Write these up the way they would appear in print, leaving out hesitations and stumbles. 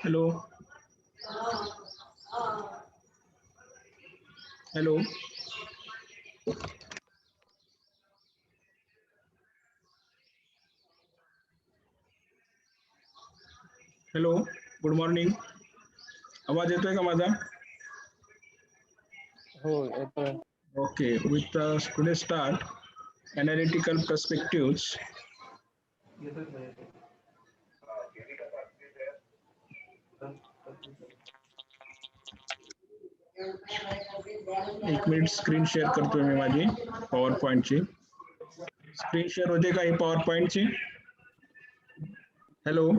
Hello. Hello. Hello. Good morning. आवाज येतोय का माझा? हो येतोय. Okay. With today's start, analytical perspectives. एक मिनिट स्क्रीन शेअर करतोय मी माझी पॉवर पॉइंटची. स्क्रीन शेअर होते का ही पॉवर पॉइंटची? हॅलो.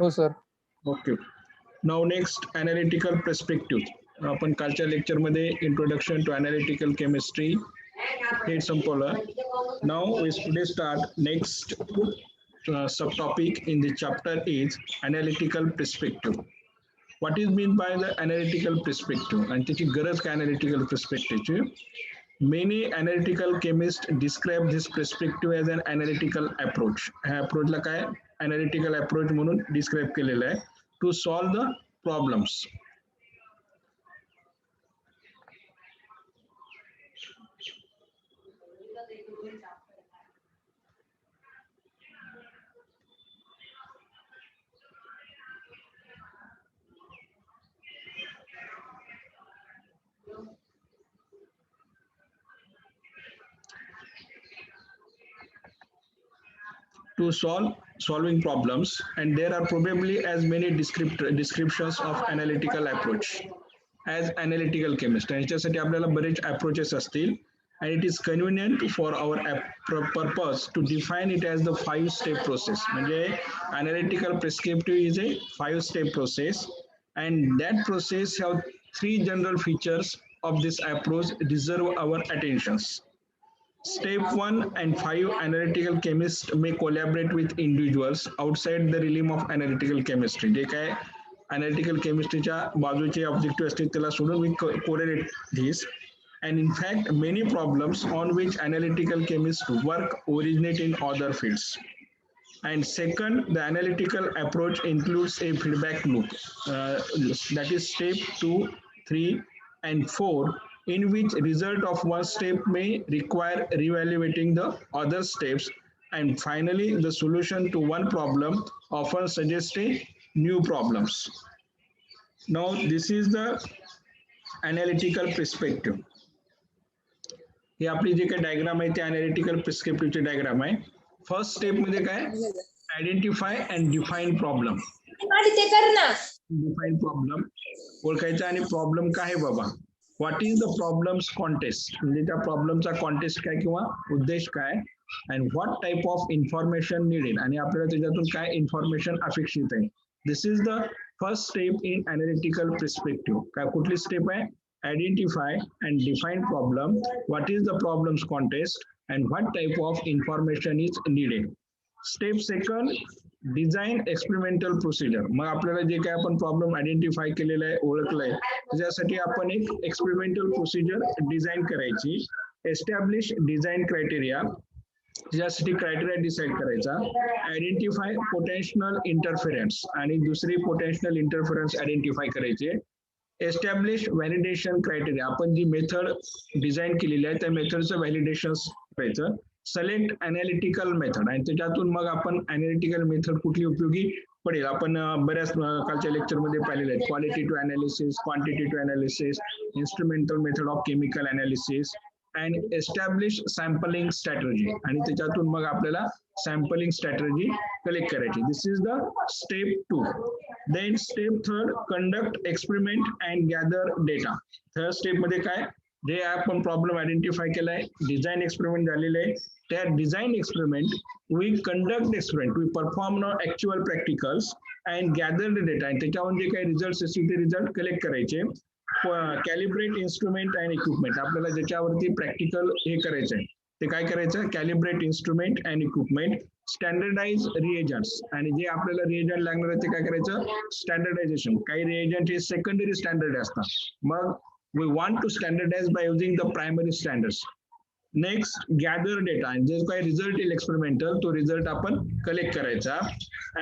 हो sir. Okay. Now next analytical perspective. आपण कालच्या लेक्चरमध्ये इंट्रोडक्शन टू अनालिटिकल केमिस्ट्री हे संपवलं. Now we today start next subtopic in the chapter is analytical perspective. What is mean by the analytical perspective आणि त्याची गरज काय analytical perspective ची? Many analytical chemists describe this perspective as an analytical approach. ह्या अप्रोचला काय analytical approach म्हणून describe केलेलं आहे to solve the problems. To solving problems, and there are probably as many descriptions of analytical approach as analytical chemist. आणि याच्यासाठी आपल्याला बरेच approaches असतील and it is convenient for our purpose to define it as the 5-step process. म्हणजे analytical prescriptive is a 5-step process and that process have 3 general features of this approach deserve our attentions. Step 1 and 5 analytical chemists may collaborate with individuals outside the realm of analytical chemistry. जे काय analytical chemistryच्या बाजूचे objective असतील त्याला सोडून we correlate this. And in fact, many problems on which analytical chemists work originate in other fields. And second, the analytical approach includes a feedback loop. That is step 2, 3, and 4, in which result of one step may require reevaluating the other steps. And finally, the solution to one problem often suggests a new problems. Now, this is the analytical perspective. ही आपली जी काही diagram आहे ती analytical प्रिस्क्रिप्टिव्हची diagram आहे. First step मध्ये काय identify and define problem. Define problem ओळखायचा आणि प्रॉब्लेम काय आहे बाबा. What is the problems context म्हणजे त्या प्रॉब्लेमचा कॉन्टेस्ट काय किंवा उद्देश काय and what type of information needed आणि आपल्याला त्याच्यातून काय इन्फॉर्मेशन अपेक्षित आहे. This is the first step in analytical perspective. काय कुठली स्टेप आहे? Identify and define problem, what is the problem's context and what type of information is needed. Step second, design experimental procedure. मग आपल्याला जे काय आपण problem identify केलेला आहे ओळखलाय त्याच्यासाठी आपण एक एक्सपेरिमेंटल प्रोसिजर डिझाईन करायची. एस्टॅब्लिश डिझाईन क्रायटेरिया त्याच्यासाठी क्रायटेरिया डिसाईड करायचा. आयडेंटिफाय पोटेन्शियल इंटरफेरन्स आणि दुसरी पोटेन्शियल इंटरफेरन्स आयडेंटिफाय करायचे. एस्टॅब्लिश व्हॅलिडेशन क्रायटेरिया आपण जी मेथड डिझाईन केलेली आहे त्या मेथडचं व्हॅलिडेशन करायचं. सिलेक्ट अनालिटिकल मेथड आणि त्याच्यातून मग आपण अनालिटिकल मेथड कुठली उपयोगी पडेल आपण बऱ्याच कालच्या लेक्चरमध्ये पाहिलेले आहेत. Qualitative analysis, quantitative analysis, instrumental method of chemical analysis and establish sampling strategy आणि त्याच्यातून मग आपल्याला सॅम्पलिंग स्ट्रॅटेजी कलेक्ट करायची. This is the step 2. Then step 3, conduct experiment and gather data. Third step मध्ये काय जे आपण प्रॉब्लेम आयडेंटिफाय केलाय डिझाईन एक्सपेरिमेंट झालेले आहे त्या design experiment we conduct experiment we perform actual practicals and gather the data आणि त्याच्यावर जे काही रिझल्ट असतील ते रिझल्ट कलेक्ट करायचे. कॅलिब्रेट इन्स्ट्रुमेंट अँड इक्विपमेंट आपल्याला ज्याच्यावरती प्रॅक्टिकल हे करायचं आहे ते काय करायचं. Calibrate instrument and equipment. Standardise reagents आणि जे आपल्याला रिएजंट लागणार आहे ते काय करायचं स्टँडर्डायझेशन. काही रिएजंट हे सेकंडरी स्टँडर्ड असतात मग we want to standardize by using the primary standards. Next gather data, जे काही रिझल्ट येईल एक्सपेरिमेंटल तो रिझल्ट आपण कलेक्ट करायचा.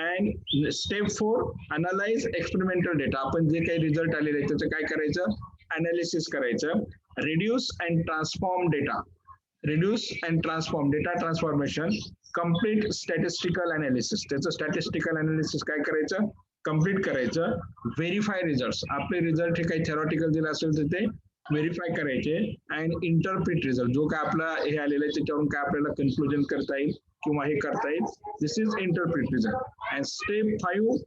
And step 4 analyse experimental data, आपण जे काही रिझल्ट आलेले आहे त्याचं काय करायचं, अनालिसिस करायचं. Reduce and transform data, reduce and transform data transformation. Complete statistical analysis, त्याचं स्टॅटिस्टिकल अनालिसिस काय करायचं, कम्प्लीट करायचं. व्हेरीफाय रिझल्ट, आपले रिझल्ट हे काही थेरॉटिकल दिलं असेल तर ते व्हेरीफाय करायचे. अँड इंटरप्रिट रिझल्ट, जो काय आपला हे आलेलं आहे त्याच्यावरून काय आपल्याला कन्क्लुजन करता येईल किंवा हे करता येईल, this is interpret result. And step 5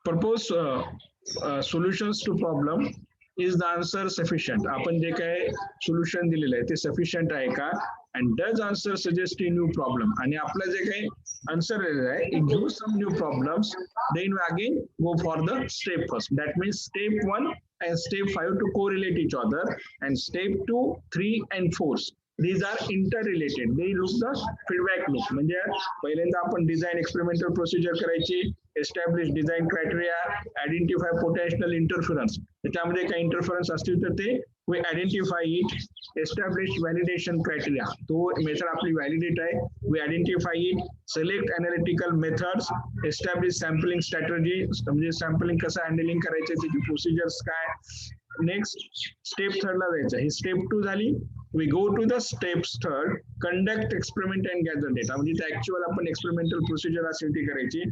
propose solutions to problem. Is the answer sufficient, आपण जे काय सोल्युशन दिलेलं आहे ते सफिशियंट आहे का. And does answer suggest a new problem, आणि आपलं जे काही आन्सर दिलेलं आहे it give some new problems. Then we again go for the step first, that means step 1 and step 5 to correlate each other, and step 2, 3 and 4 these are interrelated, they look the feedback loop. म्हणजे पहिल्यांदा आपण design experimental procedure करायची, establish design criteria, identify potential interference, त्याच्यामध्ये काही interference असतील तर ते we identify it, establish validation criteria, तो मेथड आपली व्हॅलिडेट आहे, we identify it, select analytical methods, establish sampling strategy, म्हणजे सॅम्पलिंग कसं हँडलिंग करायचं त्याची प्रोसिजर्स काय. नेक्स्ट स्टेप 3 ला जायचं, ही स्टेप 2 झाली. we go to the steps 3, conduct experiment and gather data, म्हणजे ते ऍक्च्युअल आपण एक्सपेरिमेंटल प्रोसिजर असेल ती करायची.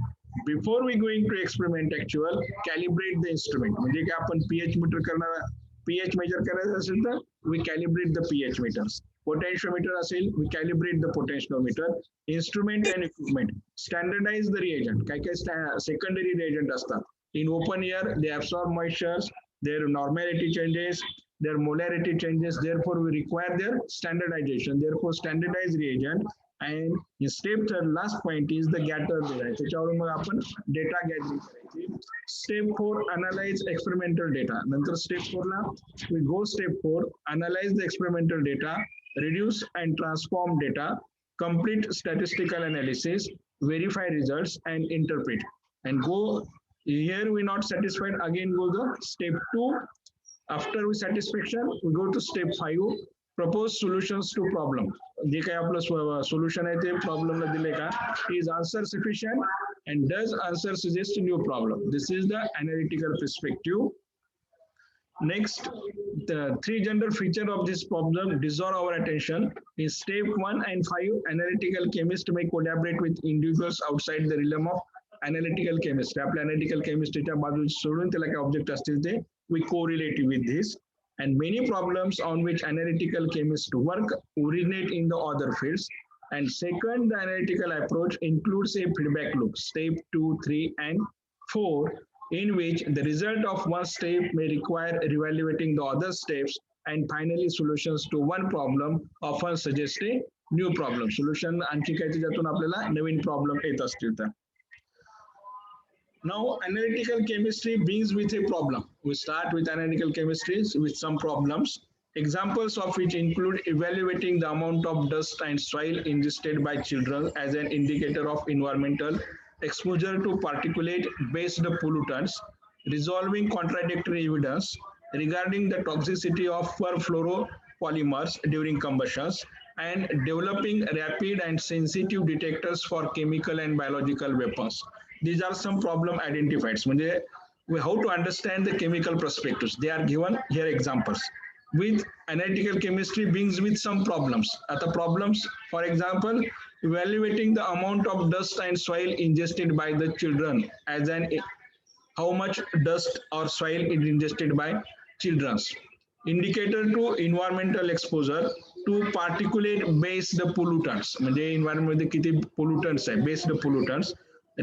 Before we going to experiment actual, calibrate the instrument, म्हणजे काय आपण पीएच मीटर करणार, पीएच मेजर करायचं असेल तर we calibrate the pH meters. Potentiometer असेल we calibrate the potentiometer. Instrument and equipment, standardise the reagent, काय काय सेकंडरी रिएजंट असतात. In open air they absorb moistures, their normality changes, their molarity changes, therefore we require their standardization, therefore standardized reagent. And in step 3 last point is the gather data, त्याच्यावरून मग आपण data gathering करायची. Step 4 analyse experimental data, नंतर step 4 ला we go step 4 analyze the experimental data, reduce and transform data, complete statistical analysis, verify results and interpret. And go here we not satisfied, again go the step 2. After we satisfaction we go to step 5, propose solutions to problem, जे काही आपलं solution आहे ते प्रॉब्लेमला दिले का, is answer sufficient and does answer suggest new problem, this is the analytical perspective. Next, the 3 general feature of this problem deserve our attention. In step 1 and 5 analytical chemists may collaborate with individuals outside the realm of analytical chemistry, आपल्या analytical chemistryच्या बाजूला सोडून त्याला काय object असतील ते we correlate with this. And many problems on which analytical chemists work originate in the other fields. And second, the analytical approach includes a feedback loop, step 2, 3 and 4, in which the result of one step may require reevaluating the other steps, and finally solutions to one problem often suggest a new problem. Solution आणखी काही त्याच्यातून आपल्याला नवीन problem येत असतील तर. Now analytical chemistry begins with a problem. We start with analytical chemistry with some problems, examples of which include evaluating the amount of dust and soil ingested by children as an indicator of environmental exposure to particulate based pollutants, resolving contradictory evidence regarding the toxicity of perfluoropolymers during combustions, and developing rapid and sensitive detectors for chemical and biological weapons. These are some problem identified. म्हणजे how to understand the chemical perspectives. They are given here examples. With analytical chemistry begins with some problems. At the problems, for example, evaluating the amount of dust and soil ingested by the children as an how much dust or soil is ingested by children. Indicator to environmental exposure to particulate based pollutants. म्हणजे environment मध्ये किती pollutants आहे, based pollutants.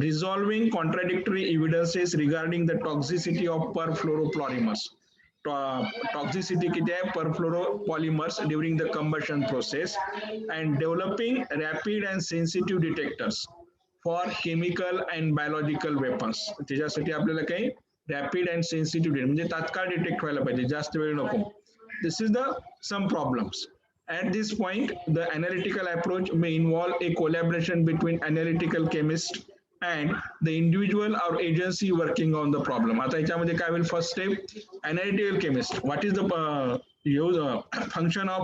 Resolving contradictory evidences regarding the toxicity of perfluoropolymers. Toxicity किती आहे perfluoropolymers during the combustion process, and developing rapid and sensitive detectors for chemical and biological weapons. त्याच्यासाठी आपल्याला काही rapid and sensitive म्हणजे तात्काळ detect व्हायला पाहिजे, जास्त वेळ नको. This is the some problems. At this point, the analytical approach may involve a collaboration between analytical chemists and the individual or agency working on the problem. आता याच्यामध्ये काय होईल, first step analytical chemist, what is the function of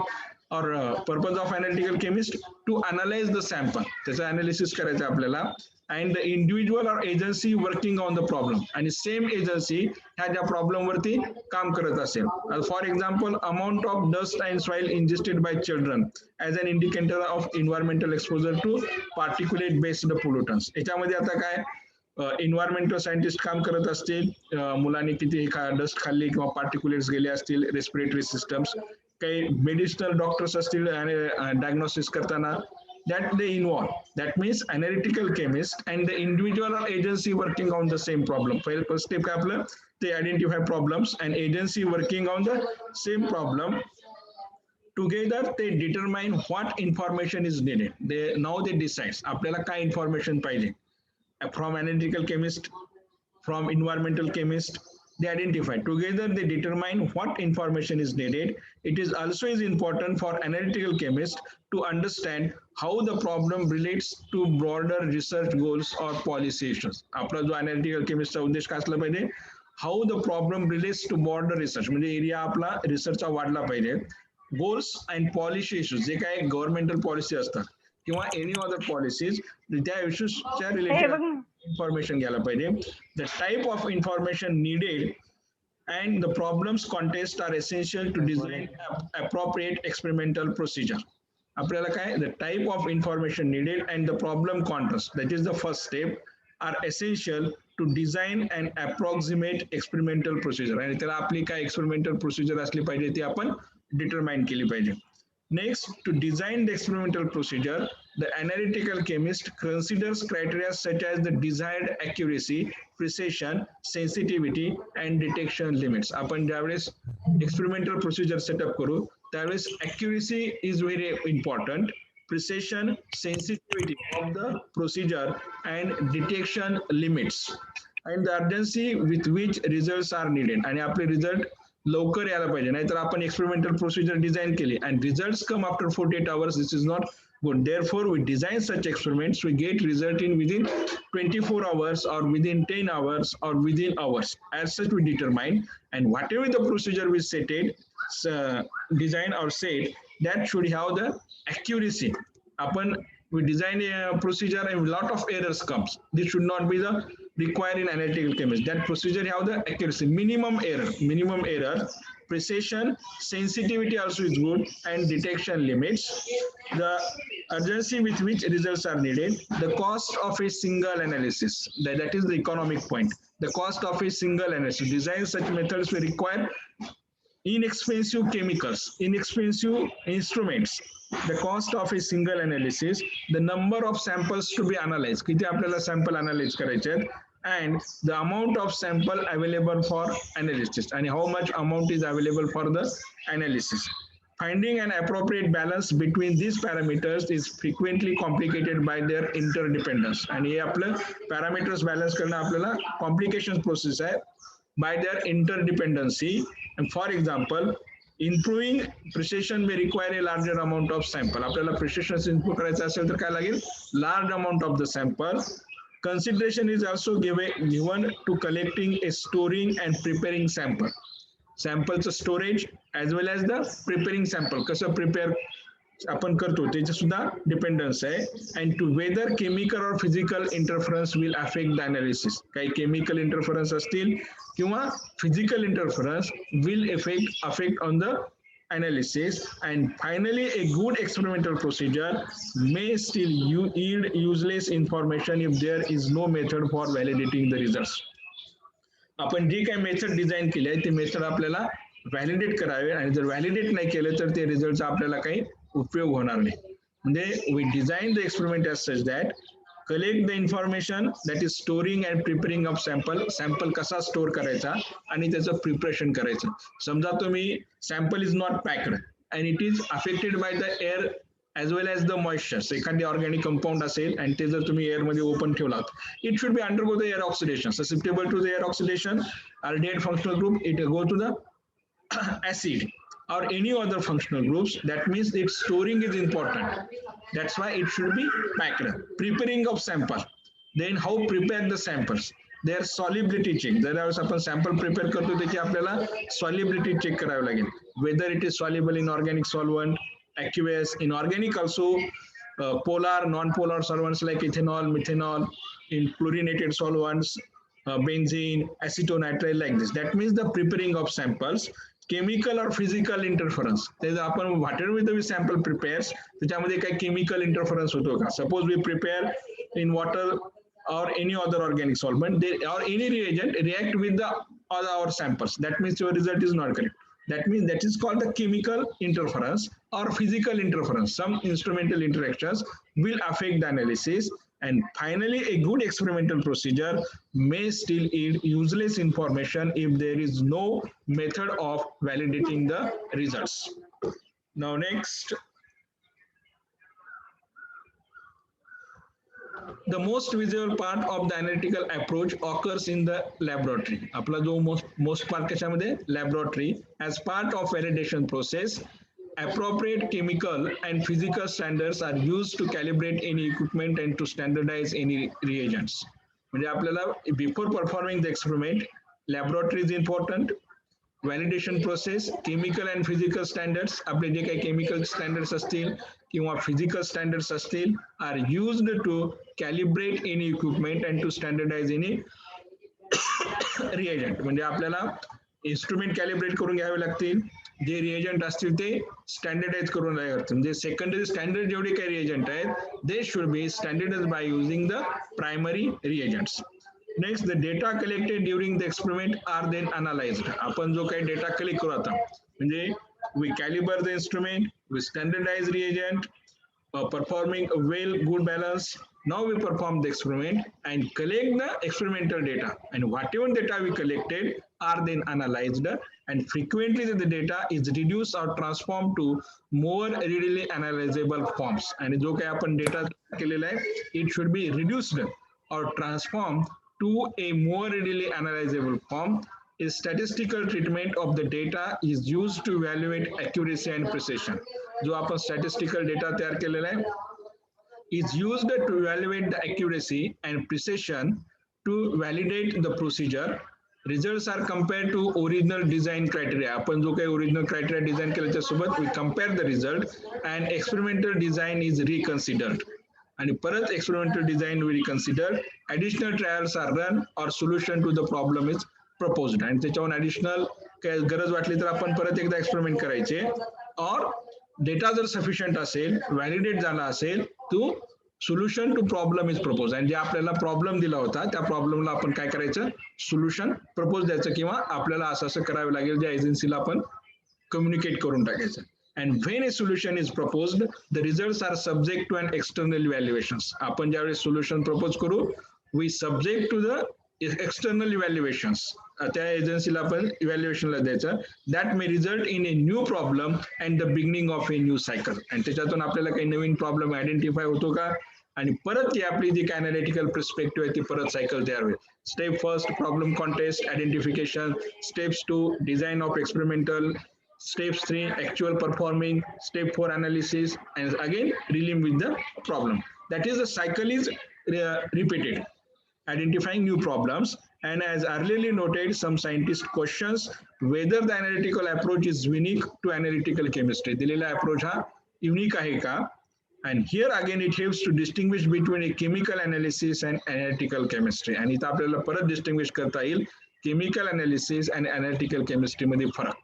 or purpose of analytical chemist to analyze the sample. त्याचं analysis करायचं आपल्याला and the individual or agency working on the problem आणि same agency ह्या ज्या problem वरती काम करत असेल. For example, amount of dust and soil ingested by children as an indicator of environmental exposure to particulate based pollutants. याच्यामध्ये आता काय इन्व्हायरमेंटल सायंटिस्ट काम करत असतील, मुलांनी किती डस्ट खाल्ली किंवा पार्टिक्युलेट्स गेले असतील, रेस्पिरेटरी सिस्टम्स, काही मेडिसिनल डॉक्टर्स असतील डायग्नोसिस करताना, that they involve. That means analytical chemist and the individual or agency working on the same problem. First step काय आपलं, they identify problems and agency working on the same problem. Together they determine what information is needed. Now they decide आपल्याला काय information पाहिजे. From analytical chemist, from environmental chemist, they identify. Together they determine what information is needed. It is also is important for analytical chemist to understand how the problem relates to broader research goals or policy issues. आपला जो analytical chemist चा उद्देश काय असला पाहिजे, how the problem relates to broader research, म्हणजे area आपला रिसर्चचा वाढला पाहिजे. गोल्स अँड पॉलिसी इश्यूज, जे काही गव्हर्नमेंटल पॉलिसी असतात किंवा एनी अदर पॉलिसीज, त्या इश्यूजच्या रिलेटेड इन्फॉर्मेशन घ्यायला पाहिजे. The type of information needed and the problems context are essential to design appropriate experimental procedure. आपल्याला काय, the type of information needed and the problem context, that is the first step, are essential to design an approximate experimental procedure. आणि त्याला आपली काय experimental procedure असली पाहिजे ती आपण determine केली पाहिजे. Next, to design the experimental procedure, the analytical chemist considers criteria such as the desired accuracy, precision, sensitivity, and detection limits. आपण ज्यावेळेस experimental procedure setup करू त्यावेळेस accuracy is very important, precision, sensitivity of the procedure, and detection limits, and the urgency with which results are needed. आणि आपले result लवकर यायला पाहिजे, नाहीतर आपण एक्सपेरिमेंटल प्रोसिजर डिझाईन केली and results come after 48 hours. This is not good. Therefore, we design such experiments, we get result in within 24 hours or within 10 hours or within hours. As such, we determine, and whatever the procedure we set it, design or set, that should have the accuracy. Upon we design a procedure and a lot of errors comes. This should not be the required in analytical chemistry. That procedure have the accuracy, minimum error, precision, sensitivity also is good, and detection limits. The urgency with which results are needed, the cost of a single analysis, that is the economic point. The cost of a single analysis. Design such methods will require inexpensive chemicals, inexpensive instruments, the cost of a single analysis, the number of samples to be analyzed, किती आपल्याला sample analyze करायचे आहेत, and the amount of sample available for analysis and how much amount is available for the analysis. Finding an appropriate balance between these parameters is frequently complicated by their interdependence. आणि हे आपलं parameters balance करणं आपल्याला complications process आहे by their interdependency. And for example, improving precision may require a larger amount of sample. आपल्याला precision improve करायचं असेल तर काय लागेल, large amount of the sample. Consideration is also given to collecting, storing and preparing sample. Sampleचं storage as well as the preparing sample. कसं prepare आपण करतो त्याचे सुद्धा डिपेंडन्स आहे. अँड टू वेदर केमिकल और physical interference will affect the analysis. काही chemical interference असतील किंवा physical interference will affect on the analysis. And finally, a good experimental procedure may still yield useless information if there is no method for validating the results. आपण जी काही method design केली आहे ती method आपल्याला validate करावे, आणि जर validate नाही केलं तर ते रिझल्टचा आपल्याला काही उपयोग होणार नाही. म्हणजे we design the experiment as such that collect the information, that is storing and preparing of sample. Sample कसा स्टोर करायचा आणि त्याचं प्रिपरेशन करायचं. समजा तुम्ही sample is not packed and it is affected by the air as well as the moisture. एखादी organic compound असेल आणि ते जर तुम्ही एअर मध्ये ओपन ठेवलात, it should be undergo the air oxidation, susceptible to the air oxidation, aldehyde functional group, it go to the acid or any other functional groups. That means its storing is important. That's why it should be packed. Preparing of sample. Then how prepare the samples? Their solubility check. ज्यावेळेस आपण sample prepare करतो त्याची आपल्याला solubility check करावी लागेल. Whether it is soluble in organic solvent, aqueous. In organic also, polar, non-polar solvents like ethanol, methanol, in chlorinated solvents, benzene, acetonitrile like this. That means the preparing of samples, chemical or physical interference. त्याचं आपण whatever the sample prepares, त्याच्यामध्ये काही chemical interference होतो का? Suppose we prepare in water or any other organic solvent, they, or any reagent react with the all our samples. That means your result is not correct. That means that is called the chemical interference or physical interference. Some instrumental interactions will affect the analysis. And finally, a good experimental procedure may still yield useless information if there is no method of validating the results. Now next, the most visual part of the analytical approach occurs in the laboratory. आपला जो most part कशामध्ये laboratory. As part of validation process, appropriate chemical and physical standards are used to calibrate any equipment and to standardize any reagents. म्हणजे आपल्याला before performing the experiment, laboratory is important. Validation process, chemical and physical standards, आपले जे काही chemical standards असतील किंवा physical standards असतील are used to calibrate any equipment and to standardize any reagent. म्हणजे आपल्याला instrument calibrate करून घ्यावे लागतील, जे reagent असतील ते standardize करून घ्यावे लागतील. म्हणजे secondary standard जेवढे काही reagent आहेत, they should be standardized by using the primary reagents. Next, the data collected during the experiment are then analyzed. आपण जो काही data collect करू आता, म्हणजे we calibrate the instrument, we standardize reagent, performing a well good balance. Now we perform the experiment and collect the experimental data, and whatever data we collected are then analyzed, and frequently the data is reduced or transformed to more readily analyzable forms. आणि जो काही आपण data केलेला आहे, it should be reduced or transformed to a more readily analyzable form. A statistical treatment of the data is used to evaluate accuracy and precision. जो आपण statistical data तयार केलेला आहे, is used to evaluate the accuracy and precision to validate the procedure. Results are compared to original design criteria. आपण जो काही original criteria design केलं त्यासोबत we compare the result, and experimental design is reconsidered. आणि परत experimental design will reconsider. Additional trials are run or solution to the problem is proposed. आणि त्याच्यावर additional काही गरज वाटली तर आपण परत एकदा experiment करायचे, or data जर sufficient असेल, validate झाला असेल, तो solution to problem is proposed. आणि जे आपल्याला problem दिला होता त्या problemला आपण काय करायचं, solution propose द्यायचं, किंवा आपल्याला असं असं करावं लागेल ज्या एजन्सीला आपण communicate करून टाकायचं. And when a solution is proposed, the results are subject to an external evaluations. आपण ज्यावेळेस solution propose करू, we subject to the external evaluations. त्या एजन्सीला आपण evaluationला द्यायचं. That may result in a new problem and the beginning of a new cycle. आणि त्याच्यातून आपल्याला काही नवीन प्रॉब्लेम आयडेंटिफाय होतो का, आणि परत ती आपली जी काय अनालिटिकल पर्स्पेक्टिव्ह आहे ती परत सायकल तयार होईल. Step first problem contest identification, steps 2 design of experimental, steps 3 actual performing, step 4 analysis, and again dealing with the problem. That is, the cycle is repeated, identifying new problems. And as earlier noted, some scientists questions whether the analytical approach is unique to analytical chemistry. दिलेला approach हा unique आहे का? And here again it helps to distinguish between a chemical analysis and analytical chemistry. आणि इथं आपल्याला परत distinguish करता येईल chemical analysis and analytical chemistry मध्ये फरक.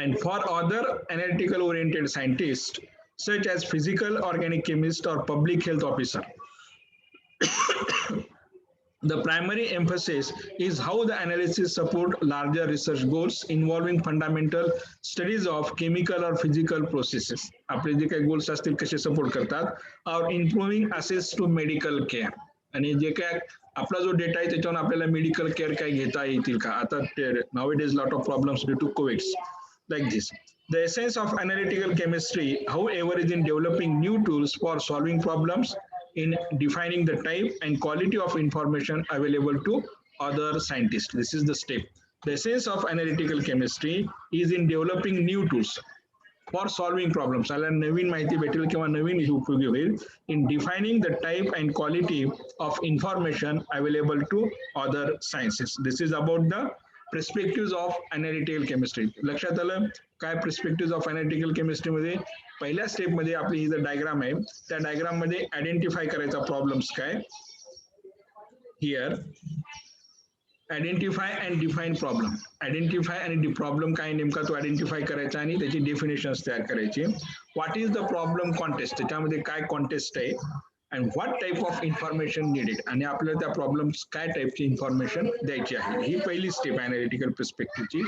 And for other analytical oriented scientists such as physical organic chemist or public health officer, the primary emphasis is how the analysis support larger research goals involving fundamental studies of chemical or physical processes. आपले जे काही goals असतील कसे support करतात, or improving access to medical care. आणि जे काय आपला जो डेटा आहे त्याच्यावर आपल्याला मेडिकल केअर काय घेता येतील का. आता nowadays lot of problems due to COVID. Like this. The essence of analytical chemistry, however, is in developing new tools for solving problems, in defining the type and quality of information available to other scientists. This is the step. The essence of analytical chemistry is in developing new tools for solving problems. नवीन माहिती भेटेल किंवा नवीन उपयोगी होईल, in defining the type and quality of information available to other sciences. This is about the perspective of analytical chemistry. लक्षात आलं काय perspective of analytical chemistry मध्ये? पहिल्या स्टेप मध्ये आपली ही जर डायग्राम आहे त्या डायग्राम मध्ये आयडेंटिफाय करायचा प्रॉब्लेम्स काय. Here identify and define problem. Identify आणि प्रॉब्लेम काय नेमका तो आयडेंटिफाय करायचा आणि त्याची डेफिनेशन्स तयार करायची. What is the problem contest, त्याच्यामध्ये काय कॉन्टेस्ट आहे and what type of information needed, आणि आपल्याला त्या प्रॉब्लेम्स काय टाईपची इन्फॉर्मेशन द्यायची आहे. ही पहिली स्टेप आहे अनालिटिकल पर्स्पेक्टिव्हची.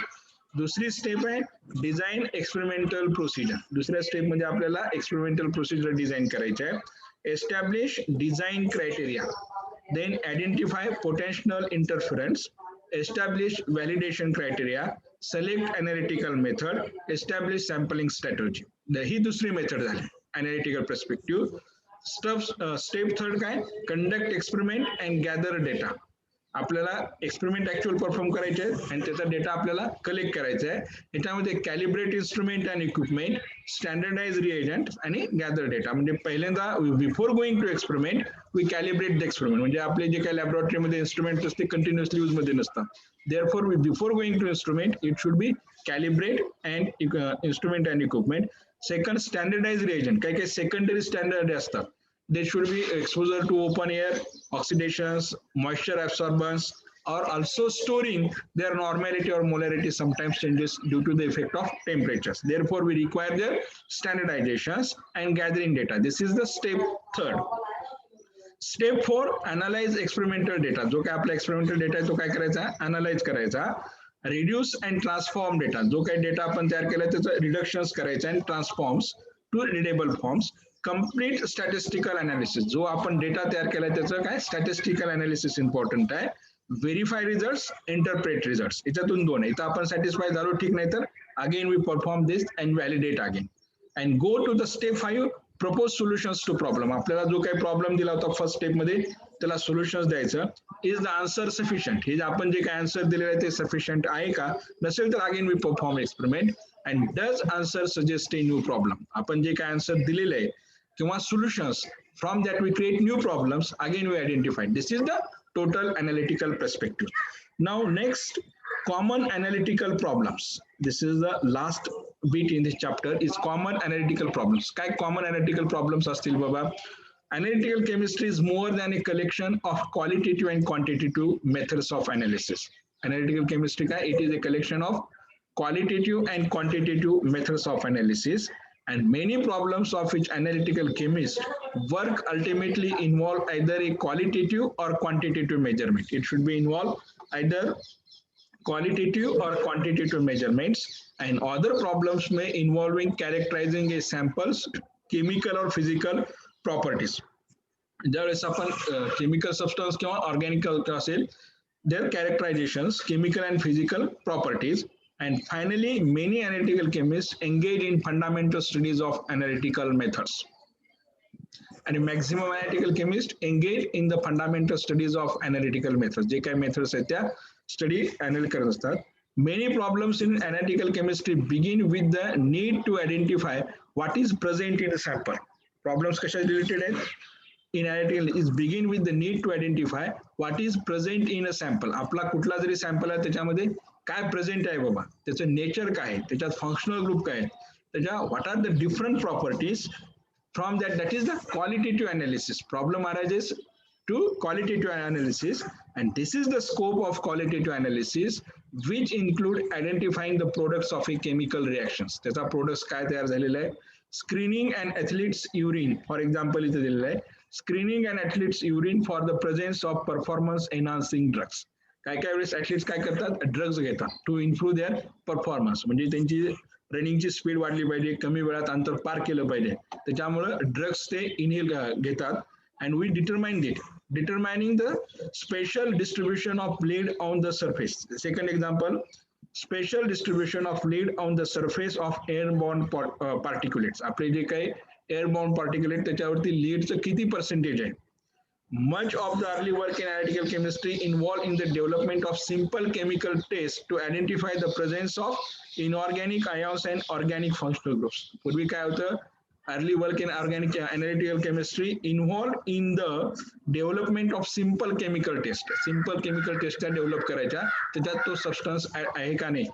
दुसरी स्टेप आहे डिझाईन एक्सपेरिमेंटल प्रोसिजर. दुसऱ्या स्टेप मध्ये आपल्याला एक्सपेरिमेंटल प्रोसिजर डिझाईन करायचे आहे. Establish design criteria, then identify potential interference, establish validation criteria, select analytical method, establish sampling strategy. ही दुसरी मेथड झाली analytical perspective. स्टेप थर्ड काय, conduct experiment and gather data. आपल्याला experiment actual perform करायचे आहेत आणि त्याचा डेटा आपल्याला कलेक्ट करायचा आहे. याच्यामध्ये calibrate instrument and equipment, standardise reagent आणि गॅदर डेटा. म्हणजे पहिल्यांदा before going to experiment we calibrate the experiment. म्हणजे आपले जे काही लॅबोरेटरीमध्ये इन्स्ट्रुमेंट असते कंटिन्युअसली यूज मध्ये नसतात. Therefore we before going to instrument it should be calibrate and instrument and equipment. Second standardise reagent, काही काही सेकंडरी स्टँडर्ड असतात. They should be exposure to open air, oxidations, moisture absorbance, or also storing their normality or molarity sometimes changes due to the effect of temperatures. Therefore, we require their standardizations and gathering data. This is the step third. Step 4, analyze experimental data. जो काय आपला experimental data आहे तो काय करायचा, analyze करायचा. Reduce and transform data. जो काही डेटा आपण तयार केला त्याचं रिडक्शन्स करायचं आणि transforms to readable forms. Complete statistical analysis. जो आपण डेटा तयार केलाय त्याचं काय स्टॅटिस्टिकल अनालिसिस इम्पॉर्टंट आहे. Verify results, interpret results. याच्यातून दोन आहे. इथं आपण सॅटिस्फाय झालो ठीक, नाही तर again we perform this and validate again and go to the step 5, propose solutions to problem. आपल्याला जो काही प्रॉब्लेम दिला होता फर्स्ट स्टेप मध्ये त्याला सोल्युशन्स द्यायचं. इज द आन्सर सफिशियंट, हे आपण जे काही आन्सर दिलेलं आहे ते सफिशियंट आहे का, नसेल तर again we perform experiment. And does answer suggest a new problem. आपण जे काही आन्सर दिलेलं आहे किंवा solutions from that we create new problems, again we identify. This is the total analytical perspective. Now next, common analytical problems. This is the last bit in this chapter, is common analytical problems. काय common analytical problems असतील बाबा? Analytical chemistry is more than a collection of qualitative and quantitative methods of analysis. Analytical chemistry काय, it is a collection of qualitative and quantitative methods of analysis, and many problems of which analytical chemists work ultimately involve either a qualitative or quantitative measurement. It should be involve either qualitative or quantitative measurements, and other problems may involving characterizing a sample's chemical or physical properties. ज्यावेळेस आपण chemical substance किंवा organic असेल, their characterizations, chemical and physical properties. And finally, many analytical chemists engage in fundamental studies of analytical methods. And maximum analytical chemists engage in the fundamental studies of analytical methods. जे काही methods आहेत त्या study analyze करत असतात. Many problems in analytical chemistry begin with the need to identify what is present in a sample. Problems कशा related आहेत? In analytical is begin with the need to identify what is present in a sample. आपला कुठला जरी sample आहे त्याच्यामध्ये काय present आहे बाबा, त्याचं nature काय, त्याच्यात फंक्शनल ग्रुप काय, त्याच्या what are the different properties. From that is the qualitative analysis. Problem arises to qualitative analysis, and this is the scope of qualitative analysis, which include identifying the products of a chemical reactions. त्याचा products काय तयार झालेला आहे. Screening and athletes urine, for example इथे दिलेलं आहे. Screening and athletes urine for the presence of performance enhancing drugs. काय काय वेळेस ॲथलीट्स काय करतात, ड्रग्ज घेतात टू इम्प्रूव्ह देअर परफॉर्मन्स. म्हणजे त्यांची रनिंगची स्पीड वाढली पाहिजे, कमी वेळात अंतर पार केलं पाहिजे, त्याच्यामुळे ड्रग्स ते इनहेल घेतात. And we determining the special distribution of lead on the surface. Second example, special distribution of lead on the surface of airborne particulates. आपले जे काही एअरबॉर्न पार्टिक्युलेट त्याच्यावरती लीडचं किती पर्सेंटेज आहे. Much of the early work in analytical chemistry involved in the development of simple chemical tests to identify the presence of inorganic ions and organic functional groups. पूर्वी काय होतं, early work in organic analytical chemistry involved in the development of simple chemical test. Simple chemical test develop करायच्या त्याच्यात तो substance आहे का नाही,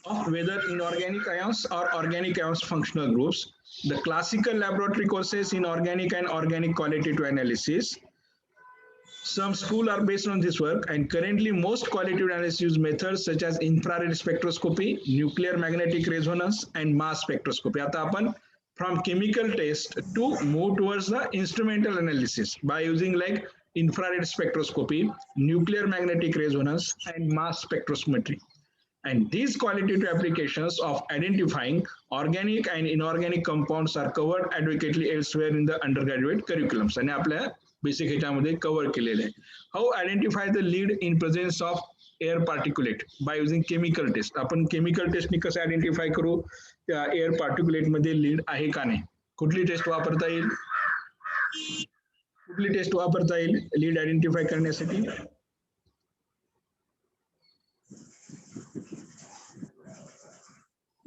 of whether inorganic ions or organic ions functional groups. The classical laboratory courses in organic and organic qualitative analysis. Some schools are based on this work, and currently most qualitative analysis use methods such as infrared spectroscopy, nuclear magnetic resonance, and mass spectroscopy. आता आपण from chemical test to move towards the instrumental analysis by using like infrared spectroscopy, nuclear magnetic resonance, and mass spectrometry. And these qualitative applications of identifying organic and inorganic compounds are covered adequately elsewhere in the undergraduate curriculums. आणि आपल्या basic ह्याच्यामध्ये cover केलेले आहे. How identify the lead in presence of air particulate by using chemical test. आपण chemical टेस्टने कसं identify करू त्या एअर पार्टिक्युलेट मध्ये लीड आहे का नाही. कुठली टेस्ट वापरता येईल, कुठली टेस्ट वापरता येईल लीड आयडेंटिफाय करण्यासाठी.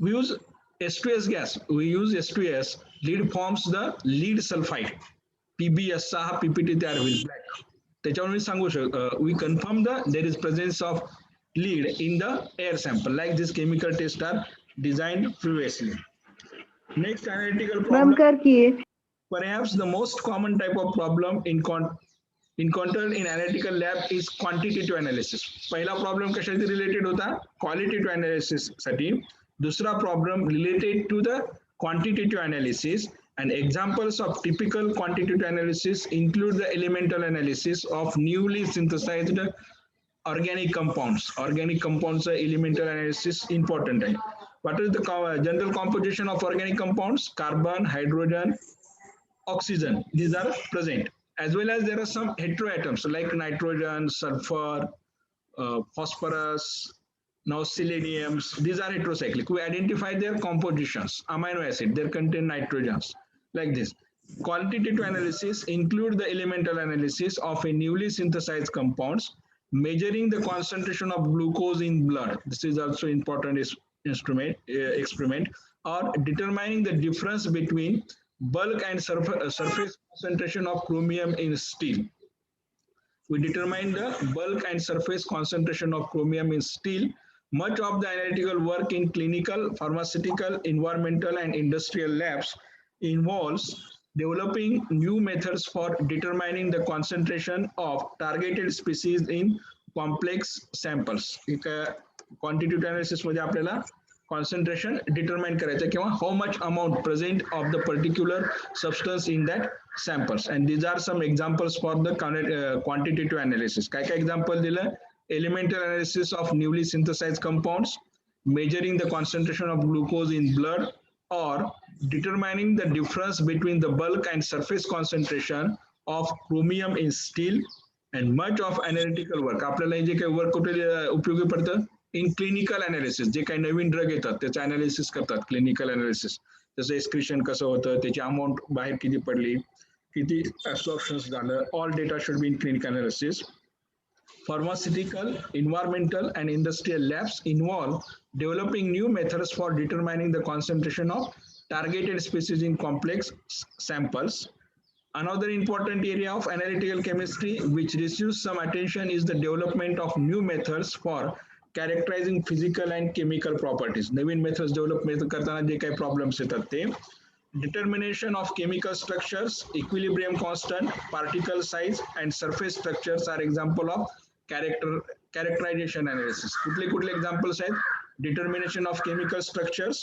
We use H2S gas. We use H2S. Lead forms the lead sulfide. PbS चा हा PPT तयार होईल ब्लॅक. त्याच्यावर मी सांगू शकतो we confirm the there is presence of lead in the air sample like this chemical tests are designed previously. Next analytical problem. Perhaps the most common type of problem encountered in analytical lab is quantitative analysis. पहिला problem कशाशी related होता, qualitative analysis साठी. दूसरा problem related to the quantitative analysis, and examples of typical quantitative analysis include the elemental analysis of newly synthesized organic compounds. Organic compounds elemental analysis important hai. What is the general composition of organic compounds? Carbon, hydrogen, oxygen, these are present, as well as there are some heteroatoms like nitrogen, sulfur, phosphorus, now seleniums. These are heterocyclic. We identify their compositions. Amino acid, they contain nitrogens, like this. Quantitative analysis include the elemental analysis of a newly synthesized compounds, measuring the concentration of glucose in blood. This is also important experiment, or determining the difference between bulk and surface concentration of chromium in steel. We determine the bulk and surface concentration of chromium in steel. Much of the analytical work in clinical, pharmaceutical, environmental, and industrial labs involves developing new methods for determining the concentration of targeted species in complex samples. Quantitative analysis मध्ये आपल्याला concentration determine करायचं किंवा how much amount present of the particular substance in that samples. And these are some examples for the quantitative analysis. काय काय example दिलं, elemental analysis of newly synthesized compounds, measuring the concentration of glucose in blood, or determining the difference between the bulk and surface concentration of chromium in steel. And much of analytical work आपल्याला जे काही work कुठे उपयोगी पडतं, in clinical analysis. जे काही नवीन drug येतात त्याचं analysis करतात, clinical analysis. त्याचं एक्सक्रिशन कसं होतं, त्याची अमाऊंट बाहेर किती पडली, किती ऍब्सॉर्प्शन झालं, all data should be in clinical analysis. Pharmaceutical, environmental, and industrial labs involve developing new methods for determining the concentration of targeted species in complex samples. Another important area of analytical chemistry which receives some attention is the development of new methods for characterizing physical and chemical properties. Naveen methods develop करताना जे काही problems येतात ते. Determination of chemical structures, equilibrium constant, particle size, and surface structures are example of characterization analysis. कुठले examples आहेत, determination of chemical structures,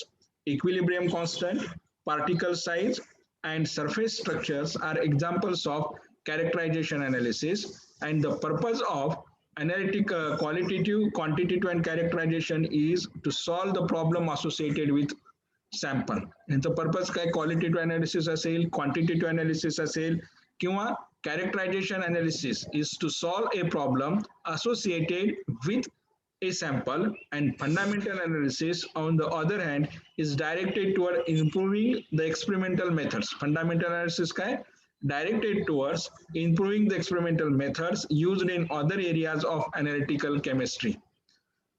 equilibrium constant, particle size, and surface structures are examples of characterization analysis. And the purpose of analytic qualitative, quantitative, and characterization is to solve the problem associated with sample. यांचं purpose काय, qualitative analysis असेल, quantitative analysis असेल, किंवा characterization analysis is to solve a problem associated with a sample. And fundamental analysis on the other hand is directed toward improving the experimental methods. Fundamental analysis काय, directed towards improving the experimental methods used in other areas of analytical chemistry,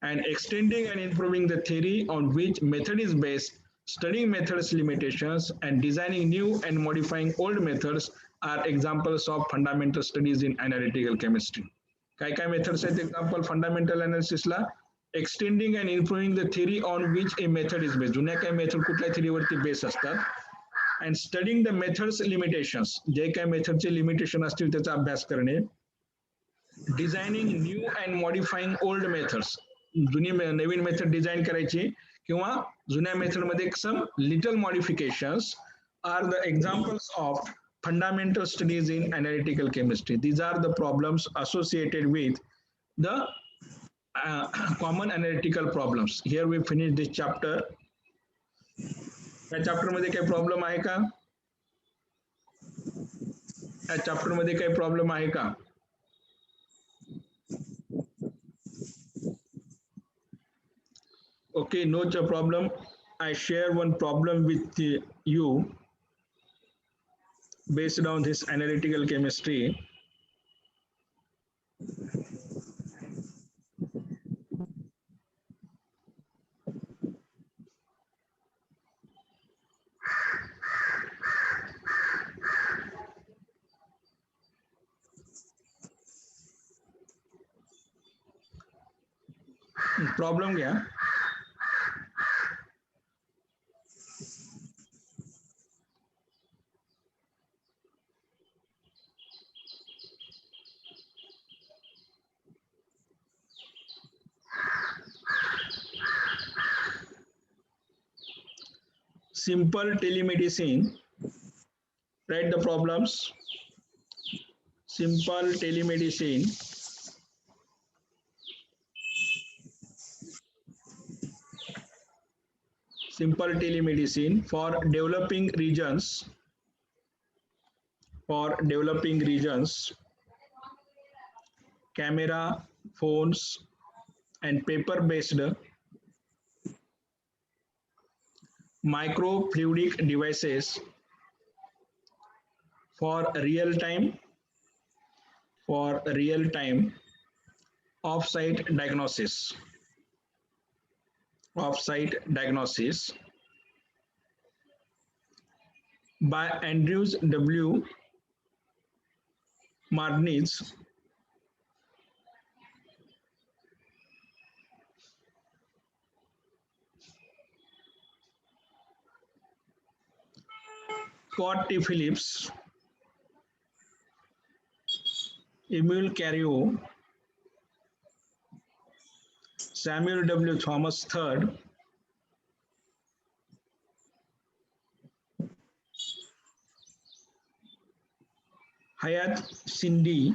and extending and improving the theory on which method is based Studying methods limitations and designing new and modifying old methods are examples of fundamental studies in analytical chemistry. काय काय methods आहेत example fundamental analysis La? Extending and improving the theory on which a method is based. जुन्या काही method कुठल्या theoryवरती base असतात. And studying the methods limitations. जे काही मेथडचे limitation असतील त्याचा अभ्यास करणे. Designing new and modifying old methods. जुनी नवीन मेथड डिझाईन करायची किंवा जुन्या मेथडमध्ये some little modifications are the examples of fundamental studies in analytical chemistry. These are the problems associated with the common analytical problems. Here we finish this chapter. या chapter मध्ये काही problem आहे का? या chapter मध्ये काही प्रॉब्लेम आहे का? Okay, no problem. I share one problem with you based on this analytical chemistry. Problem घ्या. Simple telemedicine. Write the problems. Simple telemedicine. Simple telemedicine for developing regions. For developing regions. Camera, phones, and paper-based microfluidic devices for real-time off-site diagnosis. Off-site diagnosis by Andrews W. Martinez. Scott T. Phillips, Emil Carreau, Samuel W. Thomas III, Hayat Sindhi,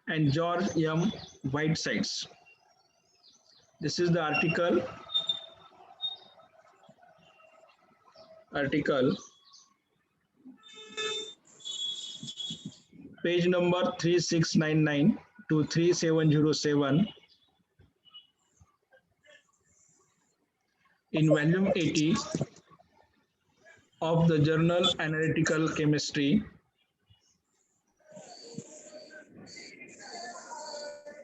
and George M. Whitesides. This is the article. Page number 3699 to 3707 in volume 80 of the journal Analytical Chemistry,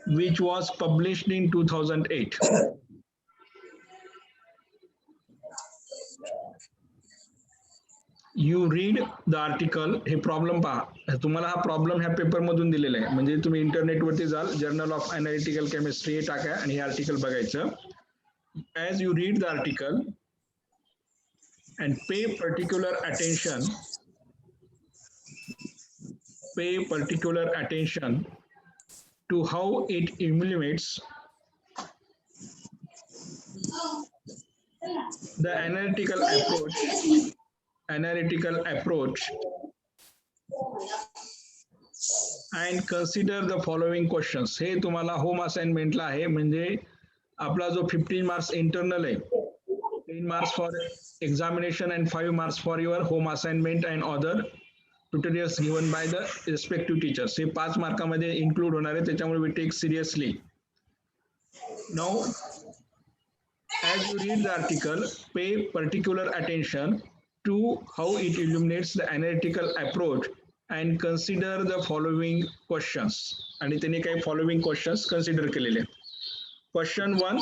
which was published in 2008. You read the article. हे problem पहा. तुम्हाला हा problem ह्या paper मधून दिलेला आहे. म्हणजे तुम्ही इंटरनेटवरती जाल, जर्नल ऑफ अनालिटिकल केमिस्ट्री हे टाका आणि हे आर्टिकल बघायचं. As you read the article and pay particular attention to how it illuminates the analytical approach and consider the following questions. हे तुम्हाला होम असाइनमेंटला आहे. म्हणजे आपला जो 15 मार्क्स इंटरनल आहे, 10 marks for examination and 5 marks for your home assignment and other tutorials given by the respective teachers. हे 5 मार्कामध्ये include होणार आहे, त्याच्यामुळे we take seriously. Now, as you read the article, pay particular attention to how it illuminates the analytical approach and consider the following questions. आणि त्यांनी काही following questions consider केलेले. Question 1.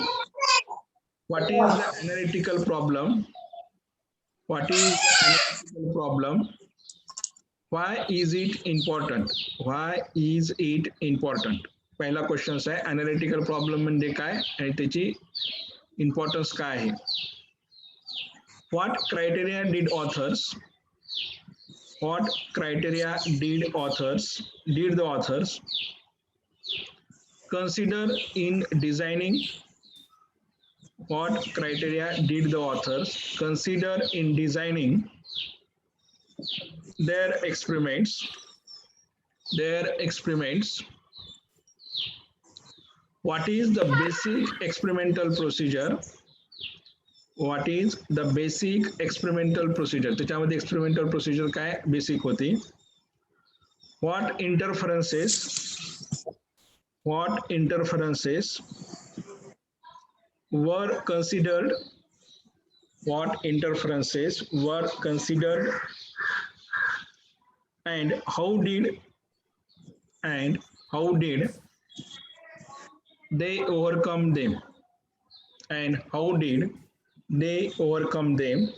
What is the analytical problem? What is the analytical problem? Why is it important? Why is it important? पहिला question आहे analytical problem म्हणजे काय आणि त्याची इम्पॉर्टन्स काय आहे. What criteria did authors? What criteria did the authors consider in designing? What criteria did the authors consider in designing their experiments? What is the basic experimental procedure? What is the basic experimental procedure? त्याच्यामध्ये experimental procedure काय basic होती. What interferences were considered? What interferences were considered and how did they overcome them? And how did they overcome them?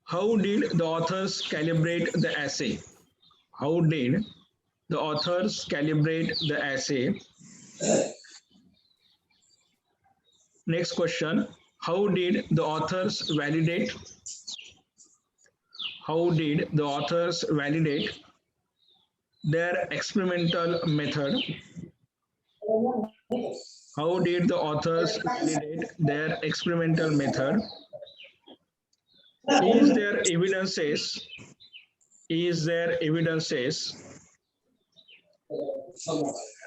How did the authors calibrate the assay? How did the authors calibrate the assay? Next question. How did the authors validate? How did the authors validate their experimental method? How did the authors validate their experimental method? Is there evidences?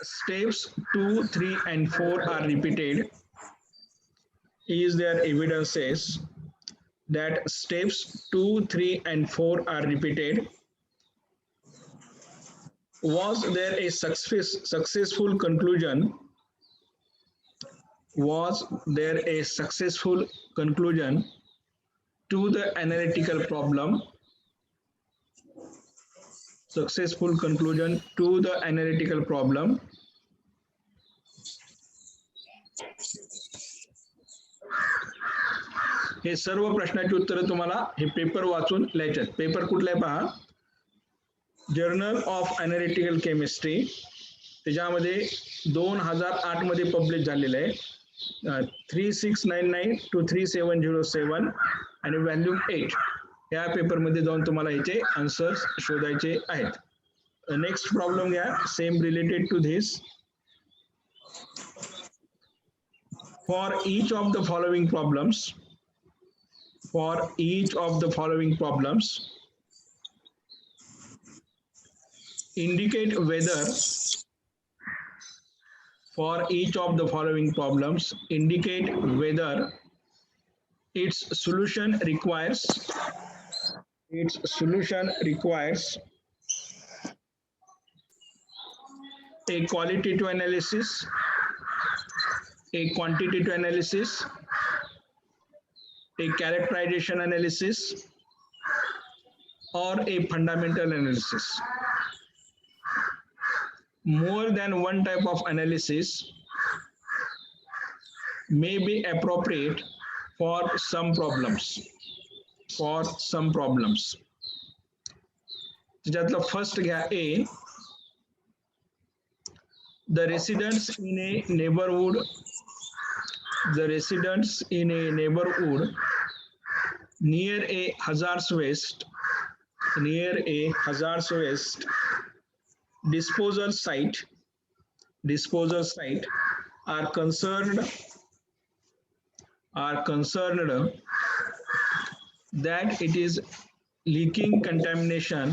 Steps 2, 3, and 4 are repeated. Is there evidences that steps 2, 3, and 4 are repeated? Was there a successful conclusion? Was there a successful conclusion to the analytical problem? Successful conclusion to the analytical problem. हे सर्व प्रश्नाची उत्तरं तुम्हाला हे paper वाचून लिहायचे आहेत. Paper कुठला आहे पहा, journal of analytical chemistry, त्याच्यामध्ये 2008 मध्ये पब्लिश झालेलं आहे. 3699 to 3707 आणि व्हॅल्यूम 8 या पेपरमध्ये जाऊन तुम्हाला ह्याचे आन्सर्स शोधायचे आहेत. नेक्स्ट प्रॉब्लेम घ्या, same related to this. For each of the following problems, indicate whether its solution requires a qualitative analysis, a quantitative analysis, a characterization analysis, or a fundamental analysis. More than one type of analysis may be appropriate for some problems. त्याच्यातलं first घ्या, A. The residents in a neighborhood near a hazardous waste disposal site are concerned that it is leaking contamination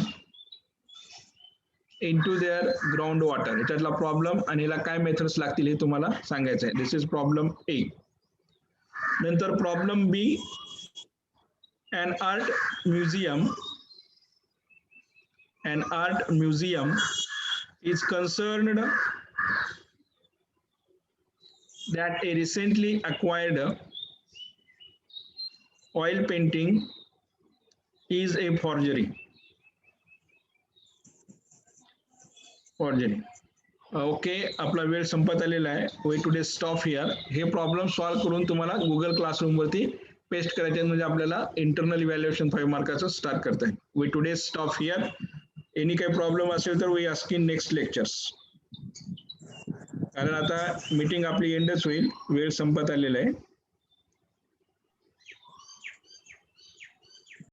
into their groundwater. ह्याच्यातला problem आणि ह्याला काय methods लागतील हे तुम्हाला सांगायचं आहे. This is problem A. नंतर problem B. An art museum is concerned that a recently acquired oil painting is a forgery. Okay, आपला वेळ संपत आलेला आहे. We today stop here. हे प्रॉब्लेम सॉल्व्ह करून तुम्हाला गुगल क्लासरूम वरती पेस्ट करायचे म्हणजे आपल्याला इंटरनल इव्हॅल्युएशन 5 मार्काचं स्टार्ट करता येईल. We today stop here. Any काही प्रॉब्लेम असेल तर we ask in next lectures. कारण आता मीटिंग आपली एंडच होईल, वेळ संपत आलेला आहे.